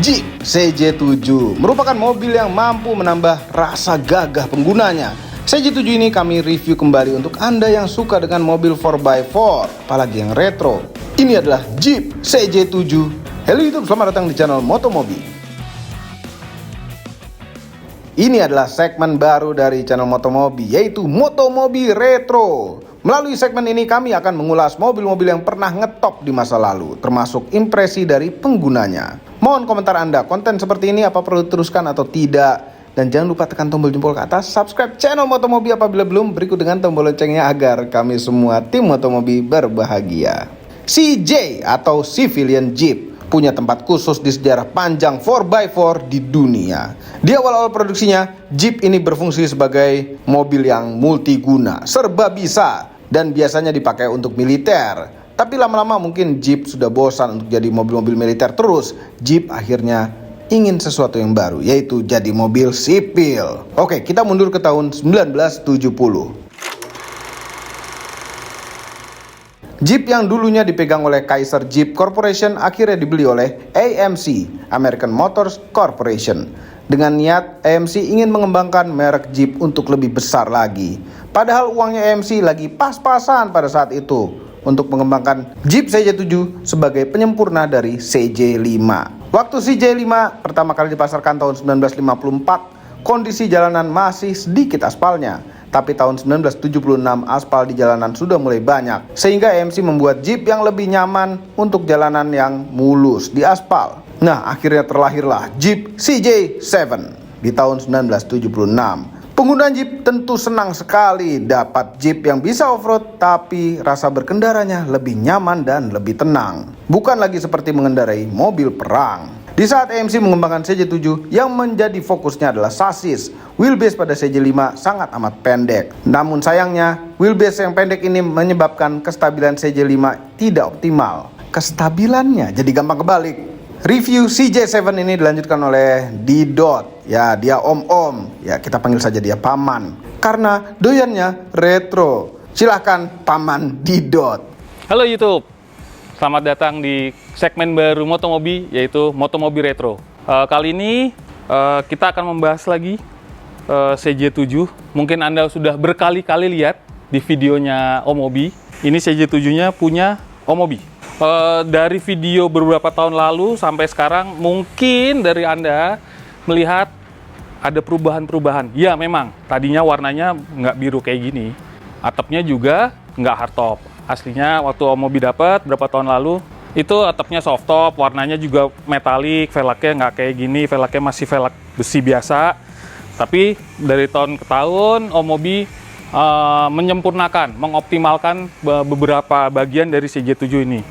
Jeep CJ7 merupakan mobil yang mampu menambah rasa gagah penggunanya. CJ7 ini kami review kembali untuk Anda yang suka dengan mobil 4x4, apalagi yang retro. Ini adalah Jeep CJ7. Halo YouTube, selamat datang di channel Motomobi. Ini adalah segmen baru dari channel Motomobi, yaitu Motomobi Retro. Melalui segmen ini kami akan mengulas mobil-mobil yang pernah ngetop di masa lalu, termasuk impresi dari penggunanya. Mohon komentar Anda, konten seperti ini apa perlu diteruskan atau tidak? Dan jangan lupa tekan tombol jempol ke atas, subscribe channel Motomobi apabila belum, berikut dengan tombol loncengnya agar kami semua tim Motomobi berbahagia. CJ atau Civilian Jeep punya tempat khusus di sejarah panjang 4x4 di dunia. Di awal-awal produksinya, Jeep ini berfungsi sebagai mobil yang multiguna, serba bisa, dan biasanya dipakai untuk militer. Tapi lama-lama mungkin Jeep sudah bosan untuk jadi mobil-mobil militer terus. Jeep akhirnya ingin sesuatu yang baru, yaitu jadi mobil sipil. Oke, kita mundur ke tahun 1970. Jeep yang dulunya dipegang oleh Chrysler Jeep Corporation akhirnya dibeli oleh AMC, American Motors Corporation. Dengan niat AMC ingin mengembangkan merek Jeep untuk lebih besar lagi. Padahal uangnya AMC lagi pas-pasan pada saat itu untuk mengembangkan Jeep CJ7 sebagai penyempurna dari CJ5. Waktu CJ5 pertama kali dipasarkan tahun 1954, kondisi jalanan masih sedikit aspalnya. Tapi tahun 1976 aspal di jalanan sudah mulai banyak, sehingga AMC membuat Jeep yang lebih nyaman untuk jalanan yang mulus di aspal. Nah, akhirnya terlahirlah Jeep CJ7 di tahun 1976. Pengguna Jeep tentu senang sekali dapat Jeep yang bisa off-road, tapi rasa berkendaranya lebih nyaman dan lebih tenang. Bukan lagi seperti mengendarai mobil perang. Di saat AMC mengembangkan CJ7, yang menjadi fokusnya adalah sasis. Wheelbase pada CJ5 sangat amat pendek. Namun sayangnya, wheelbase yang pendek ini menyebabkan kestabilan CJ5 tidak optimal. Kestabilannya jadi gampang kebalik. Review CJ7 ini dilanjutkan oleh Didot. Ya, dia om-om. Ya, kita panggil saja dia paman. Karena doyannya retro. Silahkan paman Didot. Halo YouTube. Selamat datang di segmen baru Motomobi, yaitu Motomobi Retro. Kali ini kita akan membahas lagi CJ7. Mungkin Anda sudah berkali-kali lihat di videonya Omobi. Ini CJ7-nya punya Omobi. Dari video beberapa tahun lalu sampai sekarang, mungkin dari Anda melihat ada perubahan-perubahan. Ya memang, tadinya warnanya nggak biru kayak gini. Atapnya juga nggak hardtop. Aslinya waktu Omobi dapat berapa tahun lalu, itu atapnya soft top, warnanya juga metalik, velgnya nggak kayak gini, velgnya masih velg besi biasa. Tapi dari tahun ke tahun, Omobi menyempurnakan, mengoptimalkan beberapa bagian dari CJ7 ini.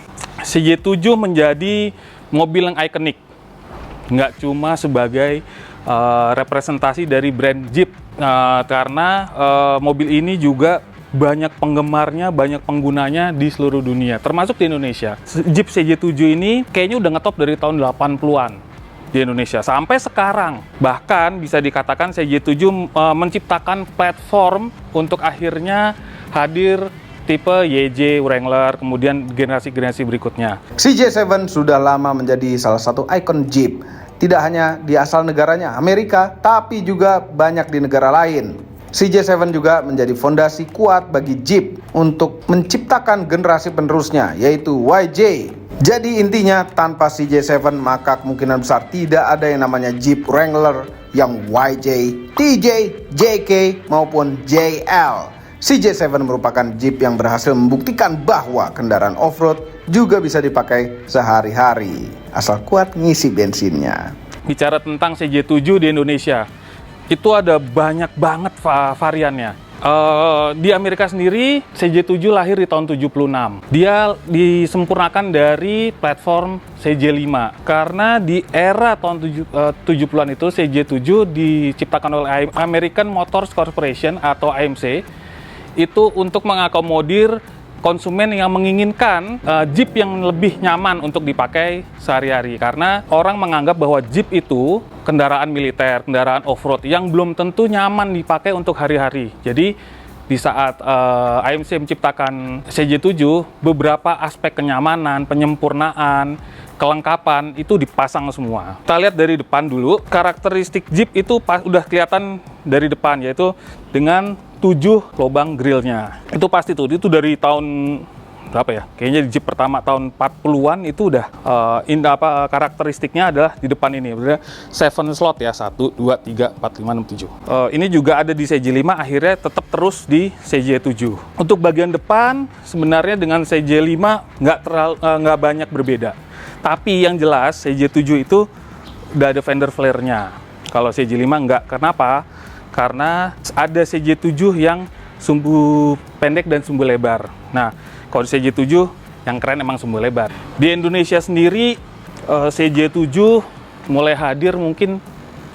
CJ7 menjadi mobil yang ikonik, nggak cuma sebagai representasi dari brand Jeep, karena mobil ini juga banyak penggemarnya, banyak penggunanya di seluruh dunia, termasuk di Indonesia. Jeep CJ7 ini kayaknya udah ngetop dari tahun 80-an di Indonesia sampai sekarang. Bahkan bisa dikatakan CJ7 menciptakan platform untuk akhirnya hadir tipe YJ, Wrangler, kemudian generasi-generasi berikutnya. CJ7 sudah lama menjadi salah satu ikon Jeep. Tidak hanya di asal negaranya, Amerika, tapi juga banyak di negara lain. CJ7 juga menjadi fondasi kuat bagi Jeep untuk menciptakan generasi penerusnya, yaitu YJ. Jadi intinya, tanpa CJ7 maka kemungkinan besar tidak ada yang namanya Jeep Wrangler yang YJ, TJ, JK maupun JL. CJ7 merupakan Jeep yang berhasil membuktikan bahwa kendaraan off-road juga bisa dipakai sehari-hari, asal kuat ngisi bensinnya. Bicara tentang CJ7 di Indonesia, itu ada banyak banget variannya. Di Amerika sendiri, CJ7 lahir di tahun 76. Dia disempurnakan dari platform CJ5. Karena di era tahun 70-an itu, CJ7 diciptakan oleh American Motors Corporation atau AMC. Itu untuk mengakomodir konsumen yang menginginkan Jeep yang lebih nyaman untuk dipakai sehari-hari. Karena orang menganggap bahwa Jeep itu kendaraan militer, kendaraan off-road yang belum tentu nyaman dipakai untuk hari-hari. Jadi di saat AMC menciptakan CJ7, beberapa aspek kenyamanan, penyempurnaan, kelengkapan itu dipasang semua. Kita lihat dari depan dulu, karakteristik Jeep itu udah kelihatan dari depan, yaitu dengan 7 lubang grillnya. Itu pasti tuh, itu dari tahun berapa ya? Kayaknya di Jeep pertama tahun 40-an itu udah karakteristiknya adalah di depan ini. Berarti 7 slot ya, 1, 2, 3, 4, 5, 6, 7. Ini juga ada di CJ5, akhirnya tetap terus di CJ7. Untuk bagian depan sebenarnya dengan CJ5 nggak banyak berbeda. Tapi yang jelas CJ7 itu udah ada fender flare-nya. Kalau CJ5 nggak. Kenapa? Karena ada CJ7 yang sumbu pendek dan sumbu lebar. Nah, kalau CJ7 yang keren emang sumbu lebar. Di Indonesia sendiri CJ7 mulai hadir mungkin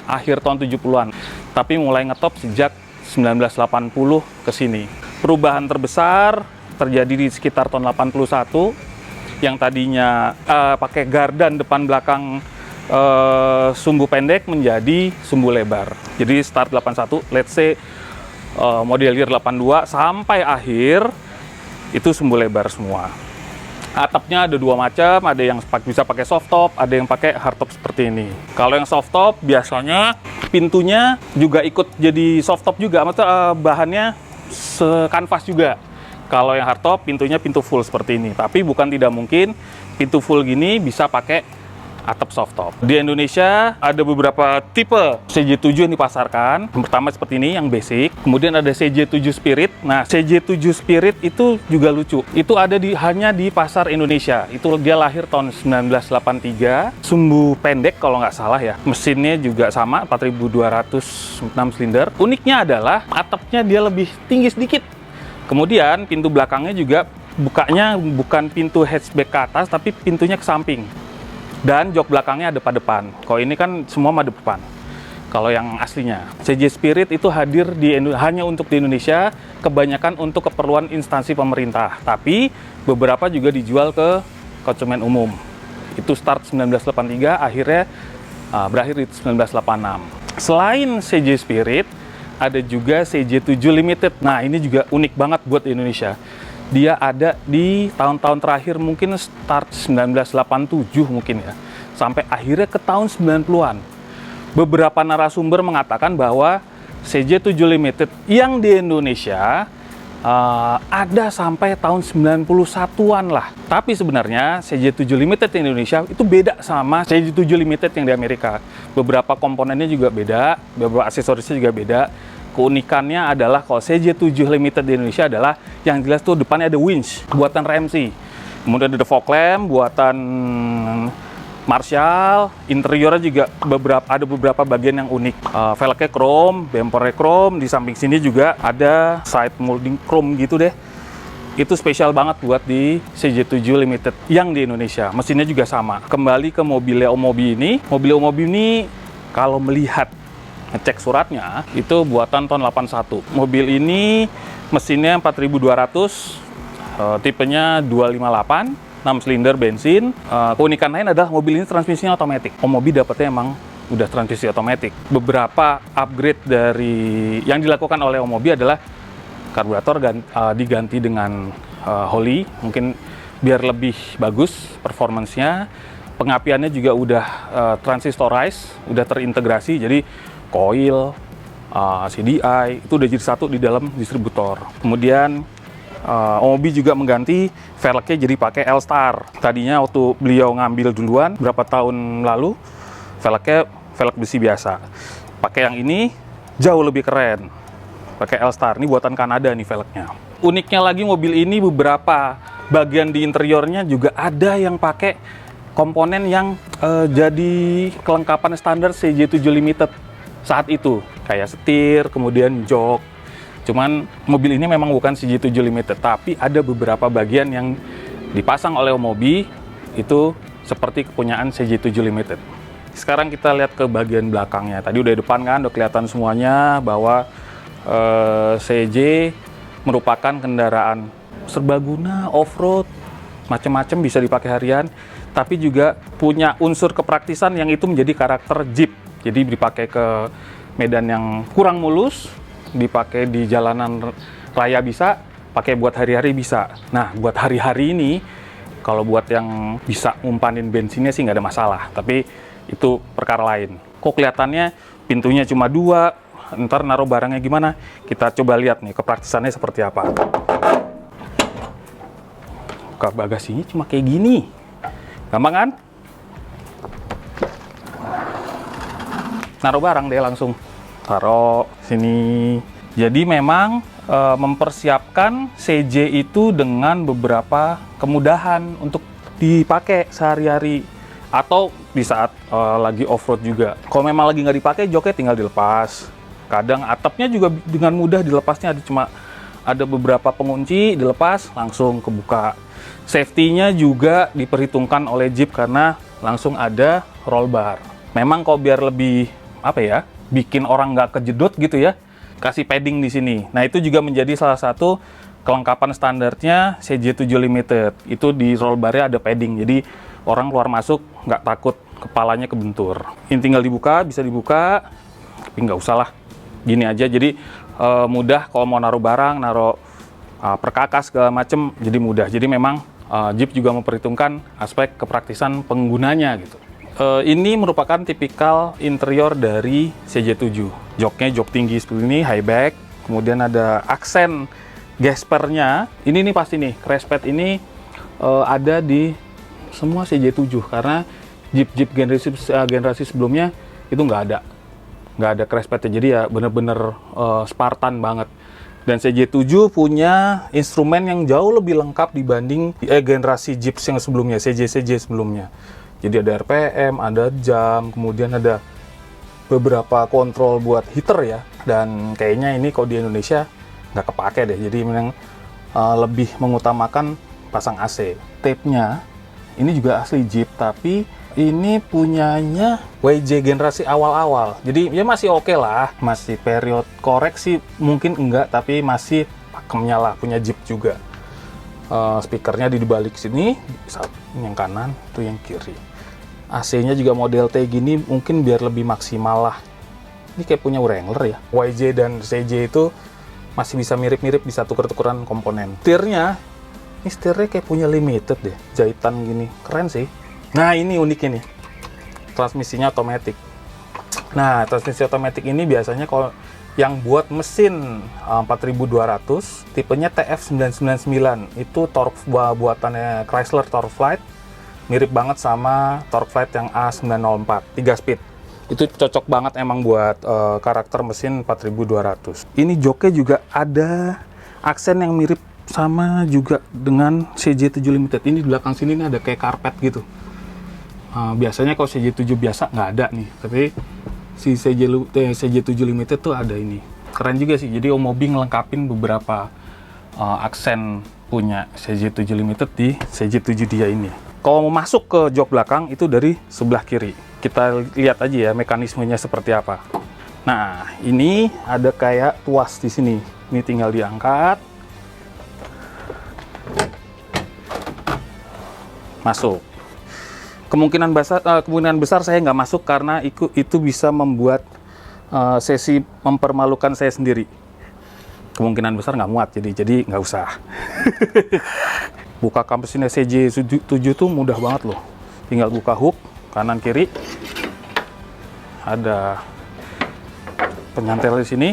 akhir tahun 70-an. Tapi mulai ngetop sejak 1980 ke sini. Perubahan terbesar terjadi di sekitar tahun 81 yang tadinya pakai gardan depan belakang sumbu pendek menjadi sumbu lebar. Jadi start 81, let's say model year 82 sampai akhir itu sumbu lebar semua. Atapnya ada 2 macam, ada yang bisa pakai soft top, ada yang pakai hard top seperti ini. Kalau yang soft top biasanya pintunya juga ikut jadi soft top juga, maksudnya bahannya sekanvas juga. Kalau yang hard top pintunya pintu full seperti ini. Tapi bukan tidak mungkin pintu full gini bisa pakai atap soft top. Di Indonesia ada beberapa tipe CJ7 yang dipasarkan. Yang pertama seperti ini yang basic. Kemudian ada CJ7 Spirit. Nah, CJ7 Spirit itu juga lucu. Itu ada hanya di pasar Indonesia. Itu dia lahir tahun 1983. Sumbu pendek kalau nggak salah ya. Mesinnya juga sama 4206 silinder. Uniknya adalah atapnya dia lebih tinggi sedikit. Kemudian pintu belakangnya juga bukanya bukan pintu hatchback ke atas, tapi pintunya ke samping. Dan jok belakangnya ada pada depan. Kalau ini kan semua ada depan. Kalau yang aslinya, CJ Spirit itu hadir hanya untuk di Indonesia, kebanyakan untuk keperluan instansi pemerintah. Tapi beberapa juga dijual ke konsumen umum. Itu start 1983, akhirnya berakhir di 1986. Selain CJ Spirit, ada juga CJ7 Limited. Nah, ini juga unik banget buat Indonesia. Dia ada di tahun-tahun terakhir, mungkin start 1987 mungkin ya, sampai akhirnya ke tahun 90-an. Beberapa narasumber mengatakan bahwa CJ7 Limited yang di Indonesia ada sampai tahun 91-an lah. Tapi sebenarnya CJ7 Limited di Indonesia itu beda sama CJ7 Limited yang di Amerika. Beberapa komponennya juga beda, beberapa aksesorisnya juga beda. Keunikannya adalah kalau CJ7 Limited di Indonesia adalah yang jelas tuh depannya ada winch buatan Ramsey. Kemudian ada fog lamp buatan Marshall. Interiornya juga ada beberapa bagian yang unik. Velgnya chrome, bumpernya chrome. Di samping sini juga ada side molding chrome gitu deh. Itu spesial banget buat di CJ7 Limited yang di Indonesia. Mesinnya juga sama. Kembali ke mobilnya Omobi ini. Mobil Omobi ini kalau melihat ngecek suratnya itu buatan tahun 81. Mobil ini mesinnya 4200, tipenya 258, 6 silinder bensin. Keunikan lain adalah mobil ini transmisinya otomatis. Omobi dapetnya emang udah transmisi otomatis. Beberapa upgrade dari yang dilakukan oleh Omobi adalah karburator diganti dengan Holley, mungkin biar lebih bagus performance-nya. Pengapiannya juga udah transistorized, udah terintegrasi, jadi coil, CDI, itu udah jadi satu di dalam distributor. Kemudian Omobi juga mengganti velgnya jadi pakai L-Star. Tadinya waktu beliau ngambil duluan, berapa tahun lalu, velgnya velg besi biasa. Pakai yang ini, jauh lebih keren. Pakai L-Star, ini buatan Kanada nih velgnya. Uniknya lagi mobil ini beberapa bagian di interiornya juga ada yang pakai komponen yang jadi kelengkapan standar CJ7 Limited saat itu, kayak setir, kemudian jok. Cuman mobil ini memang bukan CJ7 Limited, tapi ada beberapa bagian yang dipasang oleh Omobi itu seperti kepunyaan CJ7 Limited. Sekarang kita lihat ke bagian belakangnya. Tadi udah depan kan, udah kelihatan semuanya bahwa CJ merupakan kendaraan serbaguna, off-road, macam-macam bisa dipakai harian, tapi juga punya unsur kepraktisan yang itu menjadi karakter Jeep. Jadi dipakai ke medan yang kurang mulus, dipakai di jalanan raya bisa, pakai buat hari-hari bisa. Nah, buat hari-hari ini Kalau buat yang bisa ngumpanin bensinnya sih nggak ada masalah, tapi itu perkara lain. Kok kelihatannya pintunya cuma 2, ntar naruh barangnya gimana? Kita coba lihat nih kepraktisannya seperti apa. Buka bagasinya cuma kayak gini, gampang kan? Naruh barang deh langsung, taruh sini. Jadi memang mempersiapkan CJ itu dengan beberapa kemudahan untuk dipakai sehari-hari atau di saat lagi off-road juga. Kalau memang lagi nggak dipakai, joknya tinggal dilepas. Kadang atapnya juga dengan mudah dilepasnya, ada beberapa pengunci, dilepas langsung kebuka. Safety-nya juga diperhitungkan oleh Jeep karena langsung ada roll bar. Memang kalau biar lebih bikin orang nggak kejedot gitu ya, kasih padding di sini. Nah, itu juga menjadi salah satu kelengkapan standarnya CJ7 Limited. Itu di roll bar-nya ada padding, jadi orang keluar masuk nggak takut kepalanya kebentur. Ini tinggal dibuka, bisa dibuka, tapi nggak usah lah. Gini aja, jadi mudah kalau mau naruh barang, naruh perkakas segala macem, jadi mudah. Jadi memang Jeep juga memperhitungkan aspek kepraktisan penggunanya gitu. Ini merupakan tipikal interior dari CJ7. Joknya jok tinggi seperti ini, high back. Kemudian ada aksen gaspernya. Ini nih pasti nih, crash pad ini ada di semua CJ7 karena Jeep generasi sebelumnya itu nggak ada crash padnya. Jadi ya bener-bener Spartan banget. Dan CJ7 punya instrumen yang jauh lebih lengkap dibanding generasi Jeep yang sebelumnya, CJ sebelumnya. Jadi ada RPM, ada jam, kemudian ada beberapa kontrol buat heater ya. Dan kayaknya ini kalau di Indonesia nggak kepake deh. Jadi memang lebih mengutamakan pasang AC. Tape-nya ini juga asli Jeep, tapi ini punyanya WJ generasi awal-awal. Jadi ya masih oke lah, masih period koreksi mungkin enggak, tapi masih pakemnya lah, punya Jeep juga. Speakernya di balik sini, yang kanan, itu yang kiri. AC-nya juga model T gini, mungkin biar lebih maksimal lah. Ini kayak punya Wrangler ya. YJ dan CJ itu masih bisa mirip-mirip, bisa tuker-tukeran komponen. Setirnya, ini setirnya kayak punya Limited deh, jahitan gini, keren sih. Nah, ini uniknya nih, transmisinya otomatis. Nah, transmisi otomatis ini biasanya kalau yang buat mesin 4200, tipenya TF999, itu torque buatannya Chrysler Torqueflite, mirip banget sama Torqueflite yang A904, 3 speed. Itu cocok banget emang buat karakter mesin 4200. Ini joknya juga ada aksen yang mirip sama juga dengan CJ7 Limited. Ini di belakang sini nih ada kayak karpet gitu. Biasanya kalau CJ7 biasa nggak ada nih, tapi si CJ7 Limited tuh ada ini. Keren juga sih, jadi Omobi ngelengkapin beberapa aksen punya CJ7 Limited di CJ7 dia ini. Kalau mau masuk ke jok belakang itu dari sebelah kiri. Kita lihat aja ya mekanismenya seperti apa. Nah, ini ada kayak tuas di sini. Ini tinggal diangkat. Masuk. Kemungkinan besar saya nggak masuk karena itu bisa membuat sesi mempermalukan saya sendiri. Kemungkinan besar nggak muat, jadi nggak usah. Buka kampesinnya CJ7 tuh mudah banget loh. Tinggal buka hook kanan kiri. Ada penyantel di sini.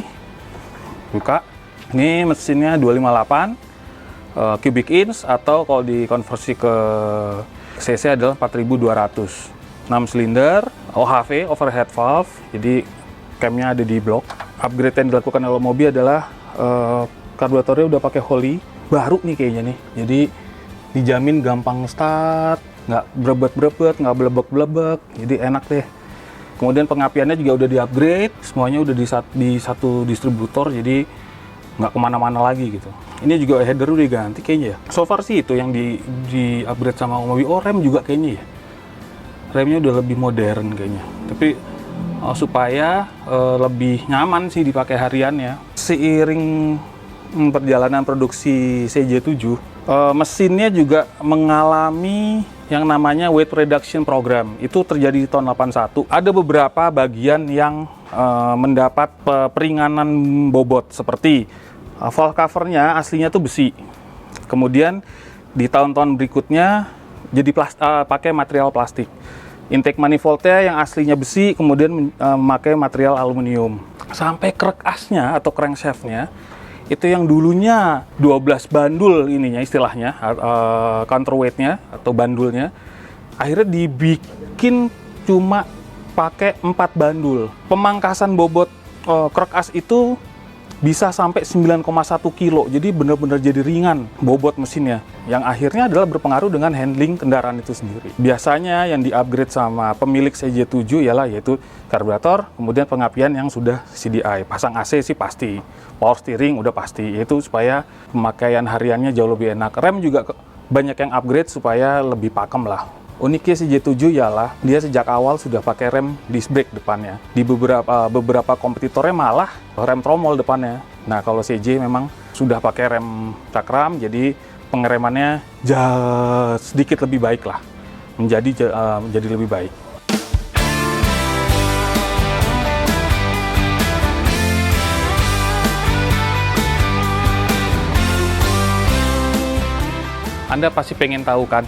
Buka. Ini mesinnya 258 cubic inch, atau kalau dikonversi ke cc adalah 4200. 6 silinder, OHV, overhead valve. Jadi camnya ada di blok. Upgrade yang dilakukan oleh Mobi adalah karburatornya udah pakai Holley baru nih kayaknya nih. Jadi dijamin gampang start, nggak berebet-berebet, nggak belebek-belebek. Jadi enak deh. Kemudian pengapiannya juga udah di-upgrade, semuanya udah di satu distributor, jadi nggak kemana-mana lagi gitu. Ini juga header udah diganti kayaknya ya. So far sih itu yang di-upgrade sama Mobi. Oh, rem juga kayaknya ya. Remnya udah lebih modern kayaknya. Tapi supaya lebih nyaman sih dipakai harian ya. Seiring perjalanan produksi CJ7, mesinnya juga mengalami yang namanya weight reduction program. Itu terjadi di tahun 81. Ada beberapa bagian yang mendapat peringanan bobot, seperti valve covernya aslinya tuh besi. Kemudian di tahun-tahun berikutnya jadi pakai material plastik. Intake manifoldnya yang aslinya besi, kemudian memakai material aluminium. Sampai krek asnya atau crankshaftnya itu yang dulunya 12 bandul ininya istilahnya, counterweightnya atau bandulnya, akhirnya dibikin cuma pakai 4 bandul. Pemangkasan bobot krek as itu bisa sampai 9,1 kilo, jadi benar-benar jadi ringan bobot mesinnya, yang akhirnya adalah berpengaruh dengan handling kendaraan itu sendiri. Biasanya yang di-upgrade sama pemilik CJ7 ialah yaitu karburator, kemudian pengapian yang sudah CDI, pasang AC sih pasti, power steering udah pasti, yaitu supaya pemakaian hariannya jauh lebih enak. Rem juga banyak yang upgrade supaya lebih pakem lah. Uniknya CJ7 ialah dia sejak awal sudah pakai rem disc brake depannya. Di beberapa kompetitornya malah rem tromol depannya. Nah, kalau CJ memang sudah pakai rem cakram, jadi pengeremannya sedikit lebih baik lah, menjadi lebih baik. Anda pasti pengen tahu kan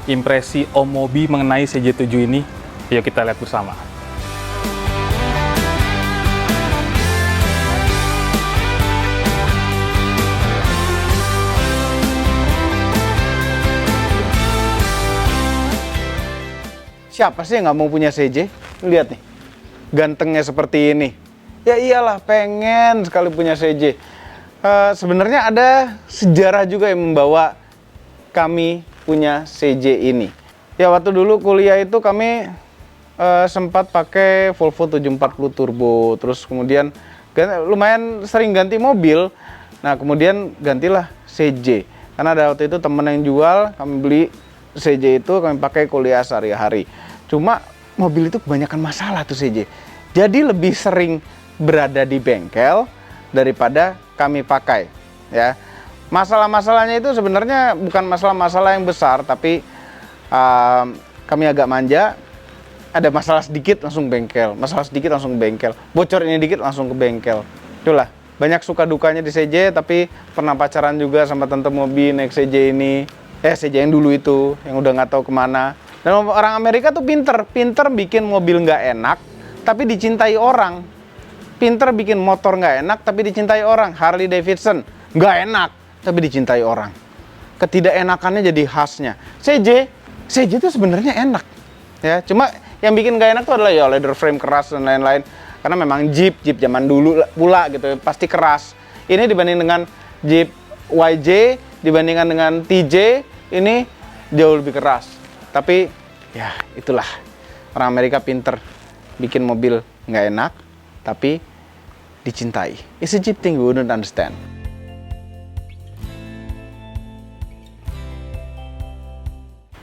impresi Om Mobi mengenai CJ7 ini? Yuk kita lihat bersama. Siapa sih yang nggak mau punya CJ? Lihat nih, gantengnya seperti ini. Ya iyalah, pengen sekali punya CJ. Sebenarnya ada sejarah juga yang membawa kami punya CJ ini. Ya, waktu dulu kuliah itu kami sempat pakai Volvo 740 Turbo, terus kemudian lumayan sering ganti mobil. Nah, kemudian gantilah CJ. Karena ada waktu itu temen yang jual, kami beli CJ itu, kami pakai kuliah sehari-hari. Cuma mobil itu kebanyakan masalah tuh CJ. Jadi lebih sering berada di bengkel daripada kami pakai, ya. Masalah-masalahnya itu sebenarnya bukan masalah-masalah yang besar, tapi kami agak manja. Ada masalah sedikit langsung bengkel, masalah sedikit langsung bengkel, bocor ini dikit langsung ke bengkel. Itulah, banyak suka dukanya di CJ, tapi pernah pacaran juga sama tante Mobi naik CJ ini. CJ yang dulu itu, yang udah nggak tahu kemana. Dan orang Amerika tuh pinter bikin mobil nggak enak, tapi dicintai orang. Pinter bikin motor nggak enak, tapi dicintai orang. Harley Davidson nggak enak, tapi dicintai orang. Ketidakenakannya jadi khasnya. CJ itu sebenarnya enak, ya. Cuma yang bikin gak enak tuh adalah ya leather frame keras dan lain-lain. Karena memang Jeep zaman dulu pula gitu, pasti keras. Ini dibanding dengan Jeep YJ, dibandingkan dengan TJ, ini jauh lebih keras. Tapi ya itulah, orang Amerika pinter bikin mobil nggak enak, tapi dicintai. It's a Jeep thing we wouldn't understand.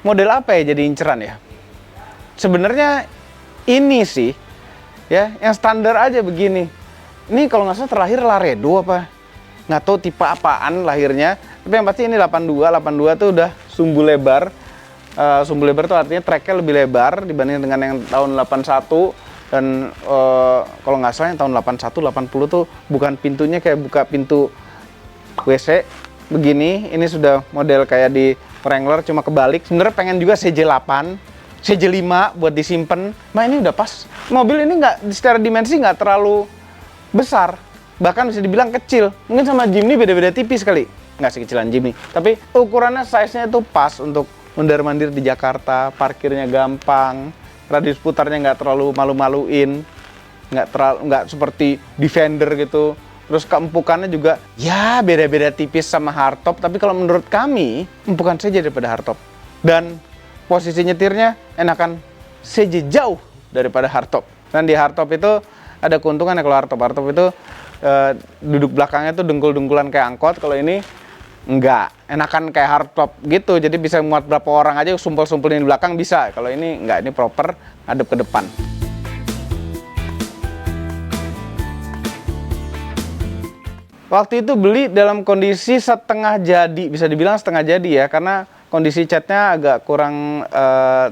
Model apa ya jadi inceran ya? Sebenarnya ini sih, ya, yang standar aja begini. Ini kalau nggak salah terakhir Laredo apa? Nggak tahu tipe apaan lahirnya. Tapi yang pasti ini 82 tuh udah sumbu lebar. Sumbu lebar tuh artinya treknya lebih lebar dibanding dengan yang tahun 81. Dan kalau nggak salah yang tahun 81, 80 tuh bukan pintunya kayak buka pintu WC begini. Ini sudah model kayak di Wrangler, cuma kebalik. Sebenarnya pengen juga CJ8, CJ5 buat disimpan. Nah, ini udah pas. Mobil ini secara dimensi nggak terlalu besar, bahkan bisa dibilang kecil. Mungkin sama Jimny beda-beda tipis kali, nggak sekecilan Jimny. Tapi ukurannya, size-nya itu pas untuk mondar-mandir di Jakarta. Parkirnya gampang, radius putarnya nggak terlalu malu-maluin, nggak seperti Defender gitu. Terus keempukannya juga ya beda-beda tipis sama hardtop. Tapi kalau menurut kami empukan saja daripada hardtop. Dan posisi nyetirnya enakan CJ jauh daripada hardtop. Dan di hardtop itu ada keuntungannya. Kalau hardtop itu duduk belakangnya tuh dengkul-dengkulan kayak angkot. Kalau ini enggak, enakan kayak hardtop gitu. Jadi bisa muat berapa orang aja, sumpel-sumpelin di belakang bisa. Kalau ini enggak, ini proper ngadep ke depan. Waktu itu beli dalam kondisi setengah jadi, bisa dibilang setengah jadi ya, karena kondisi catnya agak kurang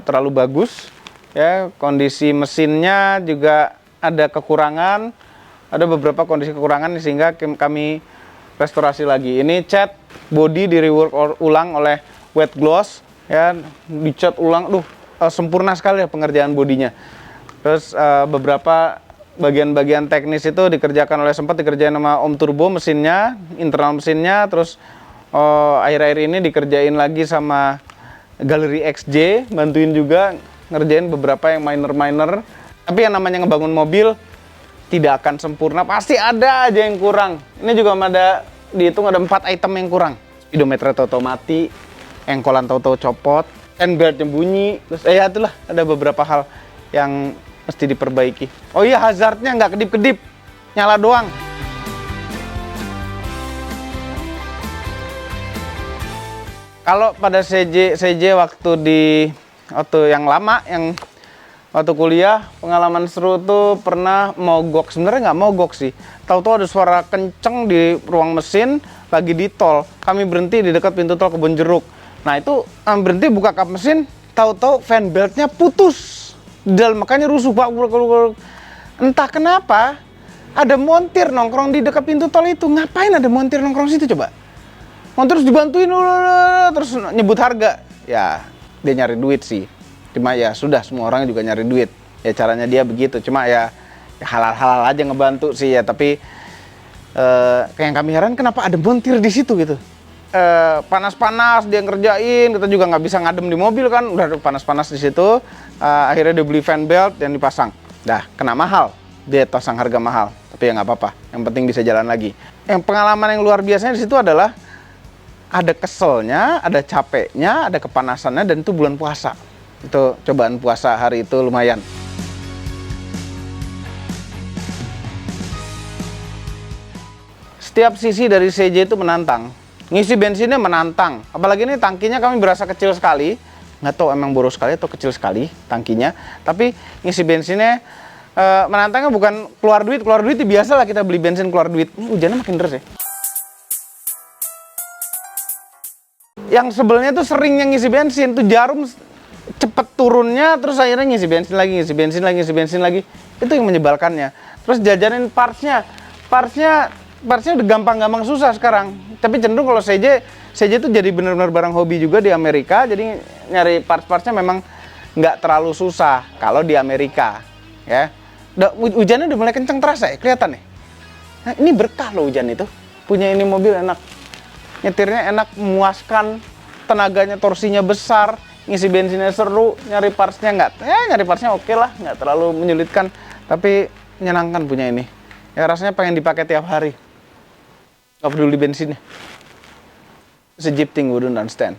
terlalu bagus, ya. Kondisi mesinnya juga ada kekurangan, ada beberapa kondisi kekurangan sehingga kami restorasi lagi. Ini cat body di rework ulang oleh wet gloss, ya, dicat ulang, sempurna sekali ya pengerjaan bodinya. Terus beberapa bagian-bagian teknis itu sempat dikerjain sama Om Turbo mesinnya, internal mesinnya, terus akhir-akhir ini dikerjain lagi sama Galeri XJ, bantuin juga ngerjain beberapa yang minor-minor. Tapi yang namanya ngebangun mobil tidak akan sempurna, pasti ada aja yang kurang. Ini juga dihitung ada 4 item yang kurang. Speedometer tahu-tahu mati, engkolan tahu-tahu copot, handbeltnya bunyi, terus itulah ada beberapa hal yang mesti diperbaiki. Oh iya, hazardnya nggak kedip-kedip, nyala doang. Kalau pada CJ waktu yang lama, yang waktu kuliah, pengalaman seru tuh pernah mogok. Sebenarnya nggak mogok sih. Tahu-tahu ada suara kenceng di ruang mesin lagi di tol. Kami berhenti di dekat pintu tol Kebon Jeruk. Nah itu berhenti buka kap mesin, tahu-tahu fan beltnya putus. Makanya rusuh Pak. Entah kenapa ada montir nongkrong di dekat pintu tol itu. Ngapain ada montir nongkrong situ coba? Terus dibantuin terus nyebut harga. Ya dia nyari duit sih. Cuma ya sudah, semua orang juga nyari duit. Ya caranya dia begitu. Cuma ya halal-halal aja ngebantu sih ya. Tapi kayak yang kami heran kenapa ada montir di situ gitu. Panas-panas dia ngerjain, kita juga nggak bisa ngadem di mobil kan. Udah panas-panas di situ. Akhirnya dia beli fan belt dan dipasang. Dah kena mahal. Dia pasang harga mahal. Tapi ya nggak apa-apa. Yang penting bisa jalan lagi. Yang pengalaman yang luar biasanya di situ adalah ada keselnya, ada capeknya, ada kepanasannya, dan itu bulan puasa. Itu cobaan puasa hari itu lumayan. Setiap sisi dari CJ itu menantang. Ngisi bensinnya menantang. Apalagi ini tangkinya kami berasa kecil sekali. Nggak tahu emang boros sekali atau kecil sekali tangkinya. Tapi ngisi bensinnya menantangnya bukan keluar duit biasa lah kita beli bensin keluar duit. Hujannya makin deras ya. Yang sebelnya tuh sering yang ngisi bensin tuh jarum cepet turunnya, terus akhirnya ngisi bensin lagi. Itu yang menyebalkannya. Terus jajanin partsnya udah gampang susah sekarang. Tapi cenderung kalau CJ itu jadi benar-benar barang hobi juga di Amerika. Jadi nyari parts-partsnya memang nggak terlalu susah kalau di Amerika. Ya, hujannya udah mulai kenceng terasa ya, kelihatan ya. Nah, ini berkah loh hujan itu. Punya ini mobil enak. Nyetirnya enak, memuaskan, tenaganya, torsinya besar, ngisi bensinnya seru, nyari partsnya oke lah, nggak terlalu menyulitkan, tapi menyenangkan punya ini. Ya rasanya pengen dipakai tiap hari, nggak peduli bensinnya. It's a Jeep thing, wouldn't understand.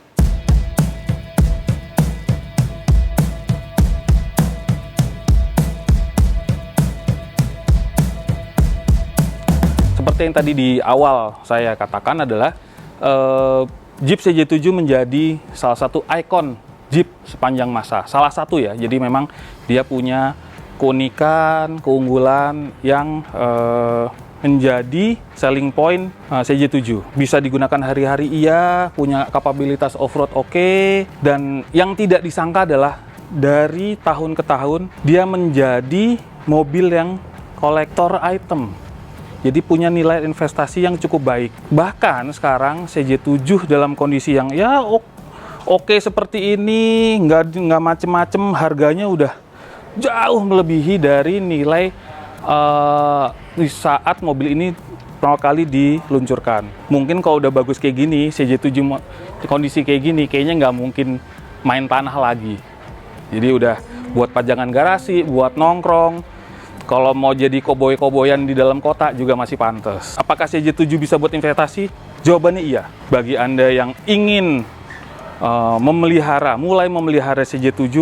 Seperti yang tadi di awal saya katakan adalah Jeep CJ7 menjadi salah satu ikon Jeep sepanjang masa. Salah satu ya, jadi memang dia punya keunikan, keunggulan yang menjadi selling point CJ7. Bisa digunakan hari-hari iya, punya kapabilitas off-road oke, dan yang tidak disangka adalah dari tahun ke tahun dia menjadi mobil yang kolektor item. Jadi punya nilai investasi yang cukup baik. Bahkan sekarang CJ7 dalam kondisi yang ya oke seperti ini, nggak macem-macem, harganya udah jauh melebihi dari nilai di saat mobil ini pertama kali diluncurkan. Mungkin kalau udah bagus kayak gini, CJ7 kondisi kayak gini, kayaknya nggak mungkin main tanah lagi. Jadi udah buat pajangan garasi, buat nongkrong. Kalau mau jadi koboi-koboyan di dalam kota juga masih pantas. Apakah CJ7 bisa buat investasi? Jawabannya iya. Bagi Anda yang ingin mulai memelihara CJ7,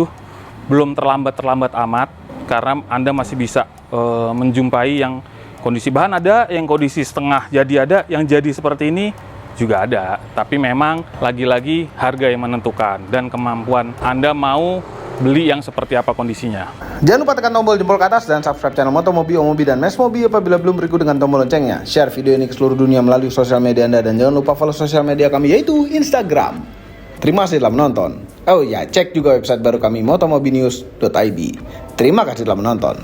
belum terlambat amat, karena Anda masih bisa menjumpai yang kondisi bahan ada, yang kondisi setengah jadi ada, yang jadi seperti ini juga ada. Tapi memang lagi-lagi harga yang menentukan dan kemampuan Anda mau beli yang seperti apa kondisinya. Jangan lupa tekan tombol jempol ke atas dan subscribe channel Motomobi, Omobi, dan Mesmobi apabila belum berikut dengan tombol loncengnya. Share video ini ke seluruh dunia melalui sosial media Anda, dan jangan lupa follow sosial media kami yaitu Instagram. Terima kasih telah menonton. Oh ya, cek juga website baru kami motomobinews.id. Terima kasih telah menonton.